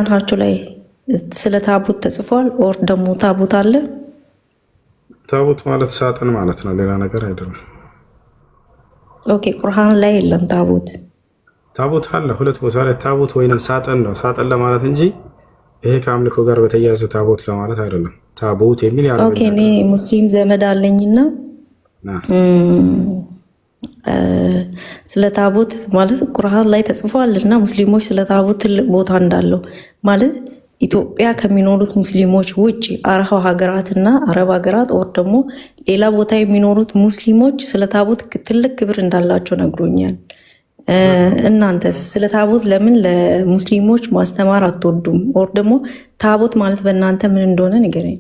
ቁርአናችሁ ላይ ስለ ታቦት ተጽፏል? ኦር ደግሞ ታቦት አለ? ታቦት ማለት ሳጥን ማለት ነው፣ ሌላ ነገር አይደለም። ኦኬ፣ ቁርአን ላይ የለም ታቦት። ታቦት አለ ሁለት ቦታ ላይ ታቦት ወይንም ሳጥን ነው። ሳጥን ለማለት እንጂ ይሄ ከአምልኮ ጋር በተያያዘ ታቦት ለማለት አይደለም። ታቦት የሚል ያለው ኦኬ። እኔ ሙስሊም ዘመድ አለኝና ስለ ታቦት ማለት ቁርአን ላይ ተጽፏል እና ሙስሊሞች ስለ ታቦት ትልቅ ቦታ እንዳለው ማለት ኢትዮጵያ ከሚኖሩት ሙስሊሞች ውጭ አረብ ሀገራትና አረብ ሀገራት ኦር ደግሞ ሌላ ቦታ የሚኖሩት ሙስሊሞች ስለ ታቦት ትልቅ ክብር እንዳላቸው ነግሮኛል። እናንተስ ስለ ታቦት ለምን ለሙስሊሞች ማስተማር አትወዱም? ኦር ደግሞ ታቦት ማለት በእናንተ ምን እንደሆነ ንገረኝ።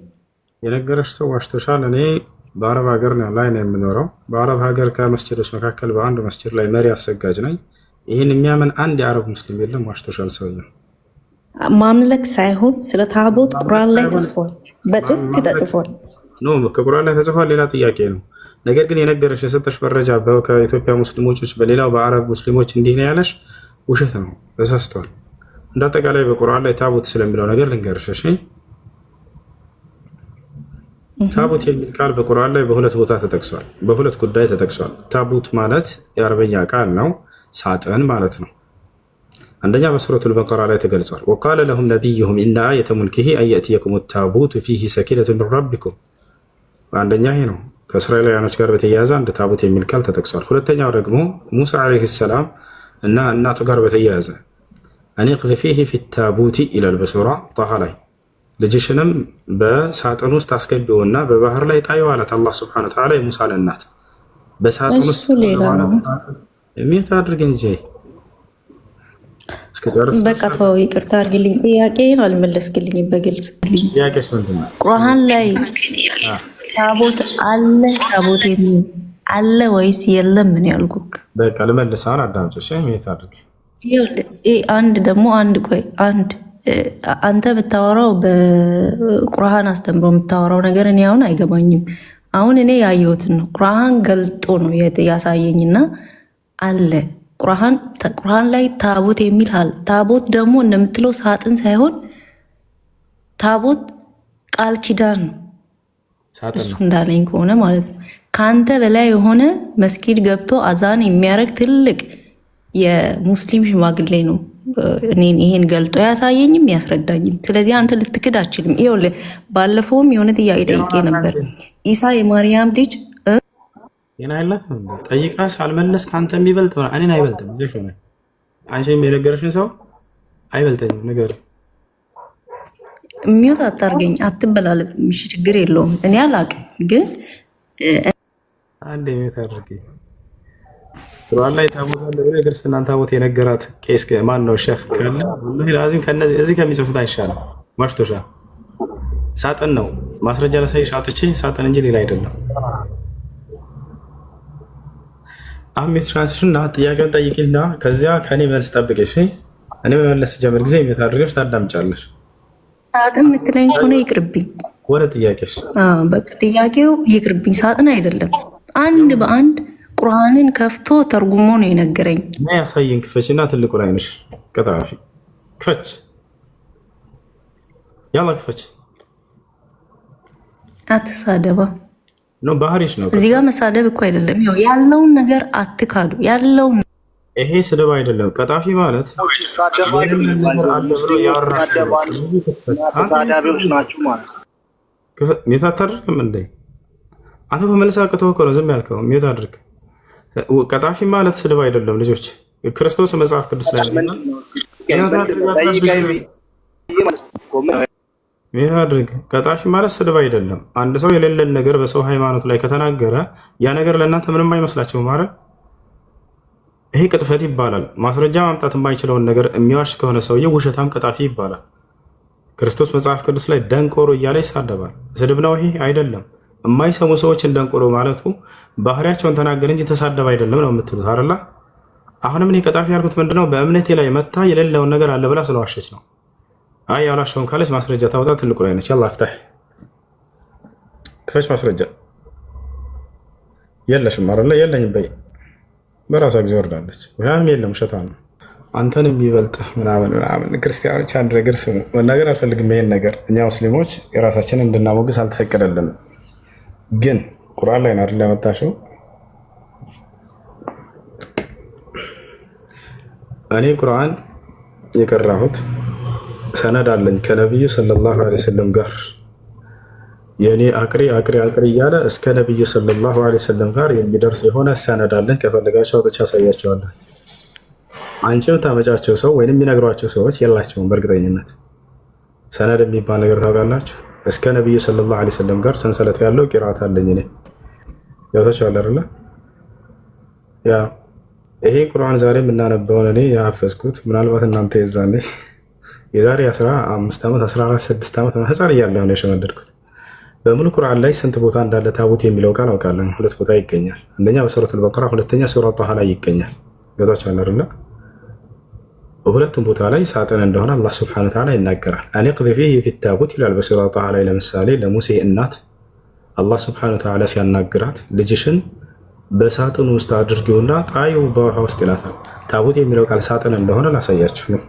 የነገረሽ ሰው ዋሽቶሻል። እኔ በአረብ ሀገር ላይ ነው የምኖረው። በአረብ ሀገር ከመስጅዶች መካከል በአንድ መስጅድ ላይ መሪ አሰጋጅ ነኝ። ይህን የሚያምን አንድ የአረብ ሙስሊም የለም። ዋሽቶሻል ሰውዬው። ማምለክ ሳይሆን ስለ ታቦት ቁርአን ላይ ተጽፏል፣ በጥብቅ ተጽፏል። ኖ ከቁርአን ላይ ተጽፏል ሌላ ጥያቄ ነው። ነገር ግን የነገረሽ የሰጠሽ መረጃ ከኢትዮጵያ ሙስሊሞች በሌላው በአረብ ሙስሊሞች እንዲህ ነው ያለሽ ውሸት ነው፣ ተሳስተዋል። እንዳጠቃላይ በቁርአን ላይ ታቦት ስለሚለው ነገር ልንገርሽ። እሺ፣ ታቦት የሚል ቃል በቁርአን ላይ በሁለት ቦታ ተጠቅሷል፣ በሁለት ጉዳይ ተጠቅሷል። ታቦት ማለት የአረበኛ ቃል ነው፣ ሳጥን ማለት ነው። አንደኛ በሱረቱል በቀራ ላይ ተገልጿል። ወቃለ ለሁም ነቢዩሁም ኢነ አየተ ሙልኪሂ አን የእትየኩም ታቡቱ ፊሂ ሰኪነቱ ሚን ረቢኩም። አንደኛ ይሄ ነው። ከእስራኤላውያኖች ጋር በተያያዘ አንድ ታቦት የሚል ቃል ተጠቅሷል። ሁለተኛው ደግሞ ሙሳ ዓለይሂ ሰላም እና እናቱ ጋር በተያያዘ አን ቅዝፊሂ ፊ ታቡቲ ይላል በሱራ ጣሃ ላይ። ልጅሽንም በሳጥን ውስጥ አስገቢውና በባህር ላይ ጣይው አላት አላህ ሱብሓነሁ ወተዓላ የሙሳን እናት። በሳጥን ውስጥ የሚት አድርግ እንጂ በቃ ተወው፣ ይቅርታ አድርግልኝ። ጥያቄን አልመለስክልኝም በግልጽ። ቁርአን ላይ ታቦት አለ ታቦት የሚል አለ ወይስ የለም? ምን ያልኩክ? በቃ ልመልስ። አሁን አዳምጪ። እሺ ምን ታድርግ? አንድ ደግሞ አንድ አንተ የምታወራው በቁርአን አስተምሮ የምታወራው ነገር እኔ አሁን አይገባኝም። አሁን እኔ ያየሁትን ነው ቁርአን ገልጦ ነው ያሳየኝና አለ ቁርአን ላይ ታቦት የሚል አለ። ታቦት ደግሞ እንደምትለው ሳጥን ሳይሆን ታቦት ቃል ኪዳን ነው። እሱ እንዳለኝ ከሆነ ማለት ነው ከአንተ በላይ የሆነ መስጊድ ገብቶ አዛን የሚያደርግ ትልቅ የሙስሊም ሽማግሌ ነው እኔን ይሄን ገልጦ ያሳየኝም ያስረዳኝም። ስለዚህ አንተ ልትክድ አችልም። ይኸውልህ ባለፈውም የሆነ ጥያቄ ጠይቄ ነበር። ኢሳ የማርያም ልጅ የና አይላት ጠይቃ ሳልመለስ ከአንተ የሚበልጥ እኔን አይበልጥም። ልጅ ሆነ አንቺ የነገርሽን ሰው አይበልጠኝም። ነገር ሚውት አታርገኝ፣ አትበላለጥ። እሺ ችግር የለውም። እኔ አላቅም ግን አንዴ ሚውት አድርገኝ። ቁርአን ላይ ታቦት አለ ብሎ የክርስትናን ታቦት የነገራት ቄስ ማን ነው? ሼህ ካለ ወላሂ ላዚም ከነዚህ እዚህ ከሚጽፉት አይሻልም። ማሽቶሻ ሳጥን ነው። ማስረጃ ለሳይሽ አጥቼ ሳጥን እንጂ ሌላ አይደለም። አሜት ትራንስሽን ጥያቄውን ጠይቂና ከዚያ ከኔ መልስ ጠብቀሽ እኔ በመለስ ጀምር ጊዜ የሚታደርገሽ ታዳምጫለሽ። ሳጥን የምትለኝ ከሆነ ይቅርብኝ። ወደ ጥያቄሽ በቃ ጥያቄው ይቅርብኝ። ሳጥን አይደለም። አንድ በአንድ ቁርአንን ከፍቶ ተርጉሞ ነው የነገረኝ። ያሳየን ክፈችና ትልቁ ላይ ነሽ ቀጣፊ ክፈች፣ ያላ ክፈች። አትሳደባ ነው ባህሪሽ ነው። እዚህ ጋር መሳደብ እኮ አይደለም። ያለውን ነገር አትካዱ። ያለውን ይሄ ስድብ አይደለም። ቀጣፊ ማለት ተሳዳቢዎች ናቸው ማለት ነው። ሜት አታድርግም እንዴ አንተ? በመልስ አቅተው እኮ ነው ዝም ያልከው። ሜት አድርግ። ቀጣፊ ማለት ስድብ አይደለም ልጆች። ክርስቶስ መጽሐፍ ቅዱስ ላይ ሜት አድርግ። ቀጣፊ ማለት ስድብ አይደለም። አንድ ሰው የሌለን ነገር በሰው ሃይማኖት ላይ ከተናገረ ያ ነገር ለእናንተ ምንም አይመስላችሁም ማለት ይሄ ቅጥፈት ይባላል። ማስረጃ ማምጣት የማይችለውን ነገር የሚዋሽ ከሆነ ሰውዬ ውሸታም ቀጣፊ ይባላል። ክርስቶስ መጽሐፍ ቅዱስ ላይ ደንቆሮ እያለ ይሳደባል። ስድብ ነው ይሄ አይደለም። የማይሰሙ ሰዎችን ደንቆሮ ማለቱ ባህሪያቸውን ተናገር እንጂ ተሳደብ አይደለም ነው የምትሉት አይደል? አሁንም እኔ ቀጣፊ ያልኩት ምንድነው በእምነቴ ላይ መታ የሌለውን ነገር አለ ብላ ስለዋሸች ነው። አይ ያላሸውን ካለች ማስረጃ ታውጣ። ትልቁ ላይ ነች። ያላ አፍታህ ክፈች ማስረጃ የለሽም አይደል? የለኝም በይ። በራሷ ጊዜ ወርዳለች። ያም የለም ውሸታ ነው። አንተን የሚበልጥህ ምናምን ምናምን። ክርስቲያኖች አንድ ነገር ስሙ፣ መናገር አልፈልግም ይሄን ነገር። እኛ ሙስሊሞች የራሳችንን እንድናሞግስ አልተፈቀደልንም። ግን ቁርአን ላይ ነው አይደል ያመጣሽው? እኔ ቁርአን የቀራሁት ሰነድ አለኝ ከነቢዩ ሰለላሁ ዐለይሂ ወሰለም ጋር የእኔ አቅሪ እያለ እስከ ነቢዩ ሰለላሁ ዐለይሂ ወሰለም ጋር የሚደርስ የሆነ ሰነድ አለኝ። ከፈለጋቸው አውጥቼ አሳያቸዋለሁ። አንቺ የምታመጫቸው ሰው ወይም የሚነግሯቸው ሰዎች የላቸውም። በእርግጠኝነት ሰነድ የሚባል ነገር ታውቃላችሁ? እስከ ነቢዩ ሰለላሁ ዐለይሂ ወሰለም ጋር ሰንሰለት ያለው ቂራአት አለኝ እኔ። ያውታችኋል አይደለ? ያ ይሄ ቁርአን ዛሬ የምናነበውን እኔ ያፈዝኩት ምናልባት እናንተ የዛኔ የዛሬ 15 ዓመት 14 6 ዓመት ህፃን እያለሁ ነው የሸመደድኩት። በሙሉ ቁርአን ላይ ስንት ቦታ እንዳለ ታቦት የሚለው ቃል አውቃለሁ። 2 ቦታ ይገኛል። አንደኛ በሱረቱል በቀራ፣ ሁለተኛ ሱራ ጣሃ ላይ ይገኛል። ገብታችኋል አይደለ? በሁለቱም ቦታ ላይ ሳጥን እንደሆነ አላህ ሱብሓነሁ ወተዓላ ይናገራል። አንቅዚ ፊሂ ፊታቡት ይላል በሱራ ጣሃ ላይ። ለምሳሌ ለሙሴ እናት አላህ ሱብሓነሁ ወተዓላ ሲያናግራት ልጅሽን በሳጥን ውስጥ አድርጊውና ጣዩ በውሃ ውስጥ ይላታል። ታቦት የሚለው ቃል ሳጥን እንደሆነ ላሳያችሁ ነው።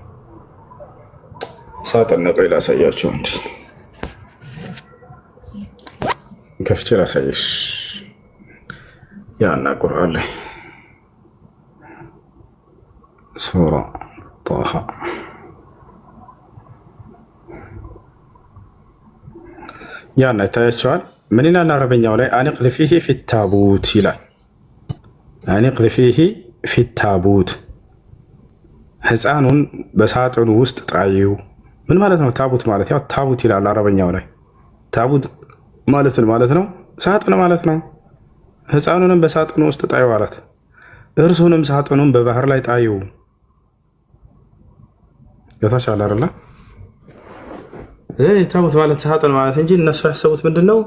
ሳጥን ነው። ቆይ ላሳያችሁ እንዴ ከፍቼ ላሳየሽ። ያና ቁርአን ላይ ሱራ ጣሃ ያና ይታያቸዋል። ምን ይላል አረበኛው ላይ? አንቅዝ ፊሂ ፊታቡት ይላል። አንቅዝ ፊሂ ፊታቡት፣ ህፃኑን በሳጥኑ ውስጥ ጣዩ። ምን ማለት ነው? ታቡት ማለት ያው ታቡት ይላል አረበኛው ላይ። ታቡት ማለት ነው ሳጥን ማለት ነው። ህፃኑንም በሳጥኑ ውስጥ ጣዩ አላት። እርሱንም ሳጥኑን በባህር ላይ ጣዩ። ያታቻለ አይደለ? ታቦት ማለት ሳጥን ማለት እንጂ እነሱ ያሰቡት ምንድነው?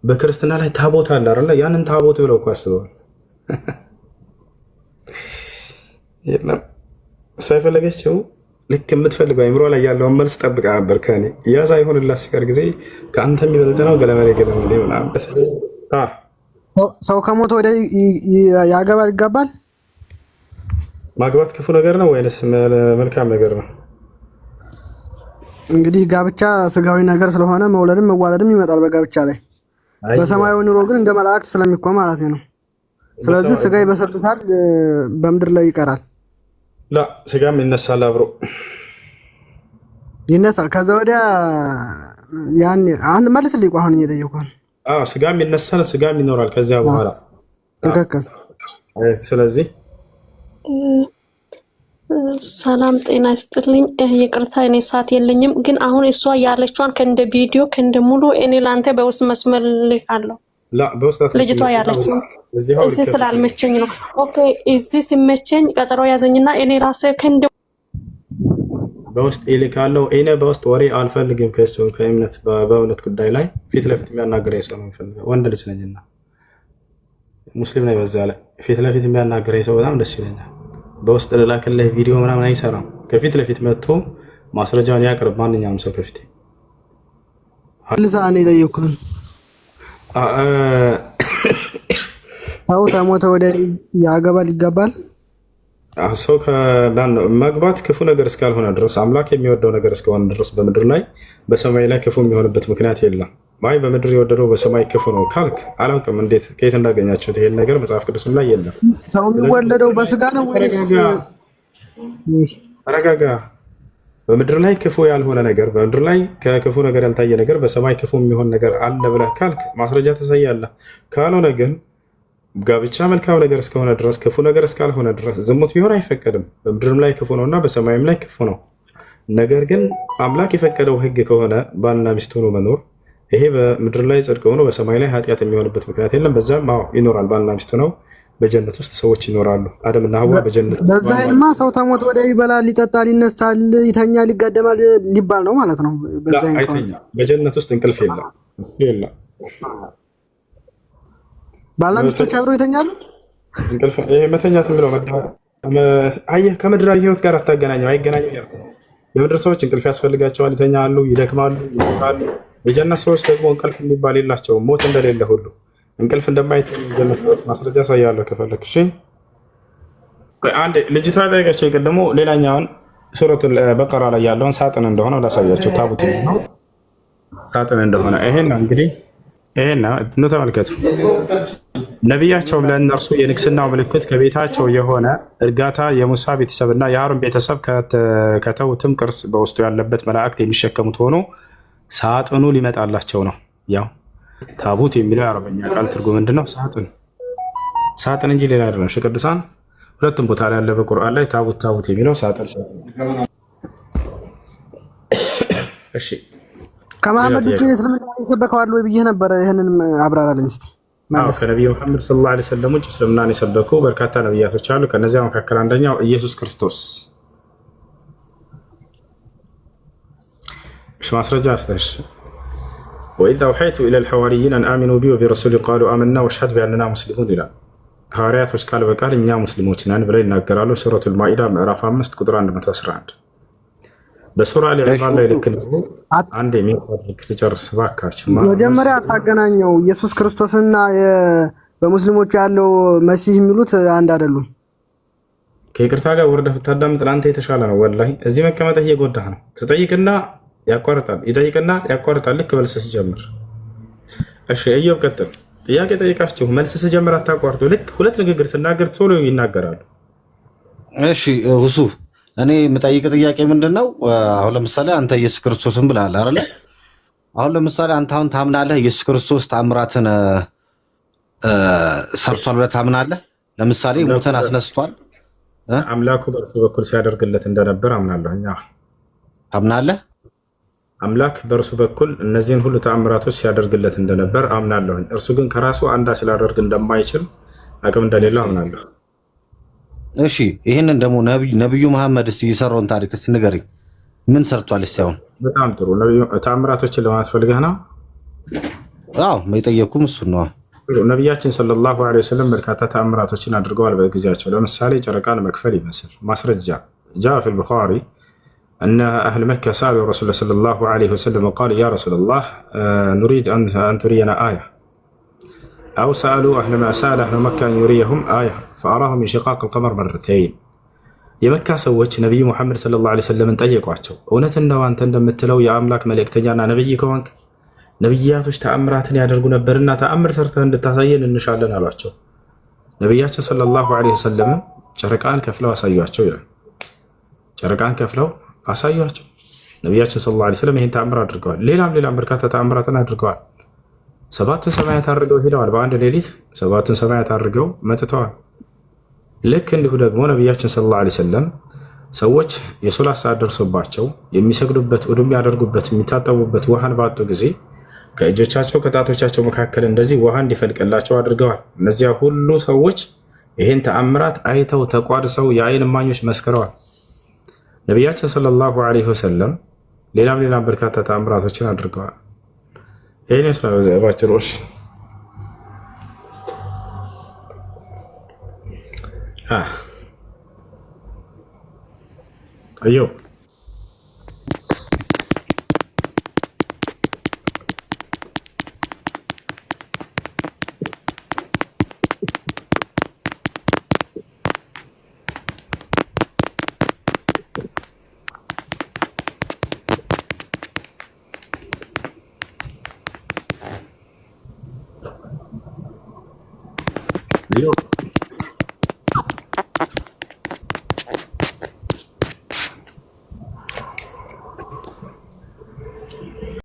በክርስትና ላይ ታቦት አለ አይደለ? ያንን ታቦት ብለው እኮ አስበዋል። የለም ሳይፈለገችው ልክ የምትፈልገው አይምሮ ላይ ያለውን መልስ ጠብቃ ነበር ከኔ። ያ ሳይሆንላት ሲቀር ጊዜ ከአንተ የሚበልጥ ነው ገለመሌ ምናምን። ሰው ከሞተ ወደ ያገባል ይጋባል። ማግባት ክፉ ነገር ነው ወይንስ መልካም ነገር ነው? እንግዲህ ጋብቻ ስጋዊ ነገር ስለሆነ መውለድም መዋለድም ይመጣል በጋብቻ ላይ። በሰማያዊ ኑሮ ግን እንደ መላእክት ስለሚቆም ማለት ነው። ስለዚህ ስጋ ይበሰብታል፣ በምድር ላይ ይቀራል። ላ ስጋም ይነሳል፣ አብሮ ይነሳል። ከዛ ወዲያ ያን አንድ መልስልኝ። አሁን እየጠየኩህ ስጋም ይነሳል፣ ስጋም ይኖራል ከዚያ በኋላ። ትክክል። ስለዚህ ሰላም ጤና ይስጥልኝ። ይቅርታ እኔ ሰዓት የለኝም፣ ግን አሁን እሷ ያለችዋን ከእንደ ቪዲዮ ከእንደ ሙሉ እኔ ላንተ በውስጥ መስመር ልካለሁ። ልጅቷ ያለችው እዚህ ስላልመቸኝ ነው። ኦኬ እዚህ ሲመቸኝ ቀጠሮ ያዘኝና እኔ ራሴ ከእንደ በውስጥ ይልካለሁ። እኔ በውስጥ ወሬ አልፈልግም ከሱ ከእምነት በእምነት ጉዳይ ላይ ፊት ለፊት የሚያናግረኝ ሰው ነው የምፈልገው። ወንድ ልጅ ነኝና ሙስሊም ነኝ። በዛ ላይ ፊት ለፊት የሚያናግረኝ ሰው በጣም ደስ ይለኛል። በውስጥ ልላክልህ ቪዲዮ ምናምን አይሰራም። ከፊት ለፊት መጥቶ ማስረጃውን ያቅርብ ማንኛውም ሰው ከፊት ልሳኔ ጠየቅኩህ። ሰው ከሞተ ወደ ያገባል ይጋባል። ሰው መግባት ክፉ ነገር እስካልሆነ ድረስ አምላክ የሚወደው ነገር እስከሆነ ድረስ በምድር ላይ በሰማይ ላይ ክፉ የሚሆንበት ምክንያት የለም። ማይ በምድር የወደደው በሰማይ ክፉ ነው ካልክ አላውቅም እንዴት ከየት እንዳገኛችሁት ይሄን ነገር መጽሐፍ ቅዱስም ላይ የለም። ሰው የሚወለደው በስጋ ነው ወይስ? ተረጋጋ። በምድር ላይ ክፉ ያልሆነ ነገር በምድር ላይ ከክፉ ነገር ያልታየ ነገር በሰማይ ክፉ የሚሆን ነገር አለ ብለህ ካልክ ማስረጃ ተሰያለህ። ካልሆነ ግን ጋብቻ መልካም ነገር እስከሆነ ድረስ ክፉ ነገር እስካልሆነ ድረስ ዝሙት ቢሆን አይፈቀድም። በምድርም ላይ ክፉ ነውና በሰማይም ላይ ክፉ ነው። ነገር ግን አምላክ የፈቀደው ሕግ ከሆነ ባልና ሚስት ሆኖ መኖር ይሄ በምድር ላይ ጽድቅ ሆኖ በሰማይ ላይ ኃጢአት የሚሆንበት ምክንያት የለም። በዛም ይኖራል። ባልና ሚስት ነው በጀነት ውስጥ ሰዎች ይኖራሉ። አደምና ሐዋ በጀነት በዛ አይልማ ሰው ተሞት ወደ ይበላል፣ ይጠጣል፣ ይነሳል፣ ይተኛል፣ ይጋደማል ሊባል ነው ማለት ነው። በዛ አይተኛ በጀነት ውስጥ እንቅልፍ የለም። ባልና ሚስቶች አብረው ይተኛሉ። እንቅልፍ ይሄ መተኛት የሚለው አየህ ከምድራዊ ህይወት ጋር አታገናኘው፣ አይገናኝም ያልኩህ። የምድር ሰዎች እንቅልፍ ያስፈልጋቸዋል፣ ይተኛሉ፣ ይደክማሉ፣ ይሞታሉ። የጀነት ሰዎች ደግሞ እንቅልፍ የሚባል የላቸውም። ሞት እንደሌለ ሁሉ እንቅልፍ እንደማይተኙ የጀነት ሰዎች ማስረጃ ያሳያለሁ ከፈለክ። እሺ አንድ ልጅቷ ጠየቀችኝ ቅድሙ። ሌላኛውን ሱረቱል በቀራ ላይ ያለውን ሳጥን እንደሆነ ላሳያቸው። ታቦት ነው ሳጥን እንደሆነ ይሄን ነው እንግዲህ ይሄን ነው ተመልከቱ። ነቢያቸውም ለእነርሱ የንግስናው ምልክት ከቤታቸው የሆነ እርጋታ የሙሳ ቤተሰብና የሃሩን ቤተሰብ ከተውትም ቅርስ በውስጡ ያለበት መላእክት የሚሸከሙት ሆኖ ሳጥኑ ሊመጣላቸው ነው። ያው ታቦት የሚለው የአረበኛ ቃል ትርጉም ምንድነው? ሳጥን እንጂ ሌላ አይደለም። እሺ ቅዱሳን ሁለቱም ቦታ ላይ ያለ በቁርአን ላይ ታቦት የሚለው ሳጥን። እሺ ከመሐመድ ውጭ እስልምና ይሰበከዋል ወይ ብዬ ነበረ። ይሄንን አብራራልኝ እስቲ። ከነቢዩ መሐመድ ሰለላሁ ዐለይሂ ወሰለም ውጭ እስልምናን የሰበኩ በርካታ ነቢያቶች አሉ። ከነዚያ መካከል አንደኛው ኢየሱስ ክርስቶስ። እሺ ማስረጃ አስተሽ ወኢዝ አውሐይቱ ኢለል ሐዋርይን አን አሚኑ ቢ ወቢረሱሊ ቃሉ አመና ወሽሀድ ቢአንና ሙስሊሙን ይላል። ሐዋርያቶች ቃል በቃል እኛ ሙስሊሞች ነን ብለው ይናገራሉ። ሱረቱል ማኢዳ ምዕራፍ 5 ቁጥር 111። በሱራ አልኢምራን ላይ ልክ ነው። አንድ የሚያደርግ ልጨርስ ባካችሁ። መጀመሪያ አታገናኘው። ኢየሱስ ክርስቶስና በሙስሊሞቹ ያለው መሲህ የሚሉት አንድ አይደሉም። ከይቅርታ ጋር ወርደህ ብታዳምጥ ለአንተ የተሻለ ነው። ወላሂ እዚህ መቀመጥህ እየጎዳህ ነው። ትጠይቅና ያቋርጣል፣ ይጠይቅና ያቋርጣል። ልክ መልስ ሲጀምር። እሺ እዮብ ቀጥል። ጥያቄ ጠይቃችሁ መልስ ሲጀምር አታቋርጡ። ልክ ሁለት ንግግር ስናገር ቶሎ ይናገራሉ። እሺ ሁሱ እኔ የምጠይቅ ጥያቄ ምንድነው? አሁን ለምሳሌ አንተ ኢየሱስ ክርስቶስን ብለሃል አይደለ? አሁን ለምሳሌ አንተ አሁን ታምናለህ ኢየሱስ ክርስቶስ ታምራትን ሰርቷል ብለህ ታምናለህ? ለምሳሌ ሞተን አስነስቷል፣ አምላኩ በእርሱ በኩል ሲያደርግለት እንደነበር አምናለሁ። እኛ ታምናለህ? አምላክ በእርሱ በኩል እነዚህን ሁሉ ተአምራቶች ሲያደርግለት እንደነበር አምናለሁ። እርሱ ግን ከራሱ አንዳች ሊያደርግ እንደማይችል አቅም እንደሌለው አምናለሁ። እሺ ይህንን ደግሞ ነቢዩ መሐመድ እስኪ የሰራውን ታሪክ እስኪ ንገረኝ። ምን ሰርቷል? እስኪ አሁን በጣም ጥሩ ተአምራቶችን ለማለት ፈልገህ ነው? አዎ የጠየኩም እሱን ነው። ነቢያችን ሰለላሁ ዐለይሂ ወሰለም በርካታ ተአምራቶችን አድርገዋል በጊዜያቸው። ለምሳሌ ጨረቃን መክፈል ይመስል ማስረጃ ጃ ፊል ቡኻሪ أن أهل مكة سألوا رسول الله صلى الله عليه وسلم وقالوا يا رسول الله نريد أن ترينا آية، أو سألوا سأل أهل مكة أن يريهم آية فأراهم انشقاق القمر مرتين። የመካ ሰዎች ነቢዩ ሙሐመድ ሰለላሁ ዐለይሂ ወሰለምን ጠየቋቸው፣ እውነትን ነው አንተ እንደምትለው የአምላክ መልእክተኛና ነብይ ከሆንክ ነብያቶች ተአምራትን ያደርጉ ነበርና ተአምር ሰርተህ እንድታሳየን እንሻለን አሏቸው። ነቢያችን ሰለላሁ ዐለይሂ ወሰለም ጨረቃን ከፍለው አሳዩአቸው ይላል። ጨረቃን ከፍለው አሳዩአቸው። ነቢያችን ሰለላሁ ዐለይሂ ወሰለም ይህን ተአምር አድርገዋል። ሌላም በርካታ ተአምራትን አድርገዋል። 7 ሰማያት አድርገው ሄደዋል። በአንድ ሌሊት 7 ሰማያት አድርገው መጥተዋል። ልክ እንዲሁ ደግሞ ነቢያችን ሰለላሁ ዐለይሂ ወሰለም ሰዎች የሶላት ሰዓት ደርሶባቸው የሚሰግዱበት ውዱእ የሚያደርጉበት የሚታጠቡበት ውሃን ባጡ ጊዜ ከእጆቻቸው ከጣቶቻቸው መካከል እንደዚህ ውሃ እንዲፈልቅላቸው አድርገዋል። እነዚያ ሁሉ ሰዎች ይህን ተአምራት አይተው ተቋድሰው የአይን እማኞች መስክረዋል። ነቢያችን ሰለላሁ ዐለይሂ ወሰለም ሌላም በርካታ ተአምራቶችን አድርገዋል። ይህን ይመስላል ባጭሩ። አየው Yo.